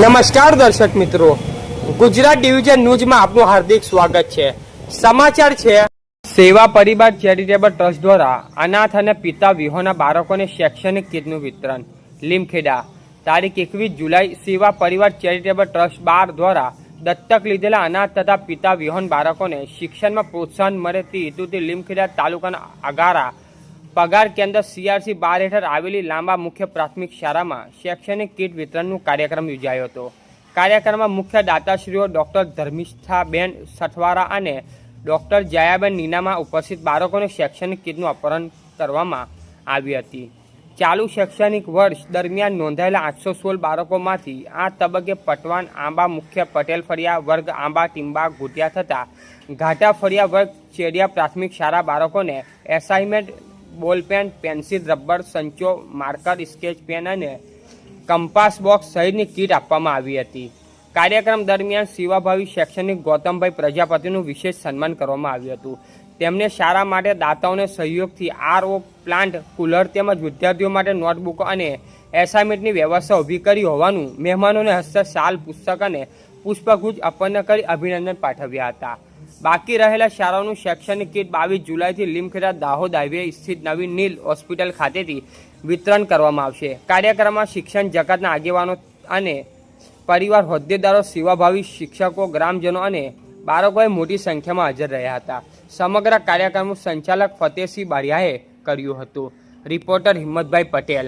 નમસ્કાર દર્શક મિત્રો, ગુજરાત ડિવિઝન ન્યૂઝમાં આપનું હાર્દિક સ્વાગત છે। સમાચાર છે, સેવા પરિવાર ચેરિટેબલ ટ્રસ્ટ દ્વારા અનાથ અને પિતા વિહોણા બાળકોને શૈક્ષણિક કીટનું વિતરણ। લીમખેડા તારીખ 21 જુલાઈ સેવા પરિવાર ચેરિટેબલ ટ્રસ્ટ 12 દ્વારા દત્તક લીધેલા અનાથ તથા પિતા વિહોણ બાળકોને શિક્ષણમાં પ્રોત્સાહન મળે તે હેતુથી લીમખેડા તાલુકાના અગારા પગાર કેન્દ્ર CRC 12 હેઠળ આવેલી લાંબા મુખ્ય પ્રાથમિક શાળામાં શૈક્ષણિક કીટ વિતરણનો કાર્યક્રમ યોજાયો હતો। કાર્યક્રમમાં મુખ્ય દાતાશ્રીઓ ડોક્ટર ધર્મિષ્ઠાબેન સઠવારા અને ડોક્ટર જયાબેન નીનામાં ઉપસ્થિત બાળકોને શૈક્ષણિક કીટનું અપહરણ કરવામાં આવી હતી। ચાલુ શૈક્ષણિક વર્ષ દરમિયાન નોંધાયેલા 816 બાળકોમાંથી આ તબક્કે પટવાન આંબા મુખ્ય પટેલ ફળિયા વર્ગ આંબા ટીંબા ઘૂંટ્યા થતા ઘાટા ફળિયા વર્ગ ચેડિયા પ્રાથમિક શાળા બાળકોને એસાઇનમેન્ટ બોલપેન પેન્સિલ રબર સંચો માર્કર સ્કેચ પેન અને કંપાસ બોક્સ સહિતની કીટ આપવામાં આવી હતી। કાર્યક્રમ દરમિયાન સેવાભાવી શૈક્ષણિક ગૌતમભાઈ પ્રજાપતિનું વિશેષ સન્માન કરવામાં આવ્યું હતું। તેમને શાળા માટે દાતાઓને સહયોગથી RO પ્લાન્ટ કુલર તેમજ વિદ્યાર્થીઓ માટે નોટબુકો અને એસાઇનમેન્ટની વ્યવસ્થા ઊભી કરી હોવાનું મહેમાનોને હસ્તે શાલ પુસ્તક અને પુષ્પગુચ્છ અર્પણ કરી અભિનંદન પાઠવ્યા હતા। બાકી રહેલા શાળાઓનું શૈક્ષણિક કીટ 22 જુલાઈથી લીમખેડા દાહોદ હાઈવે સ્થિત નવી નીલ હોસ્પિટલ ખાતેથી વિતરણ કરવામાં આવશે। કાર્યક્રમમાં શિક્ષણ જગતના આગેવાનો અને પરિવાર હોદ્દેદારો સેવાભાવી શિક્ષકો ગ્રામજનો અને બાળકોએ મોટી સંખ્યામાં હાજર રહ્યા હતા। સમગ્ર કાર્યક્રમનું સંચાલક ફતેહસિંહ બારિયાએ કર્યું હતું। રિપોર્ટર હિંમતભાઈ પટેલ।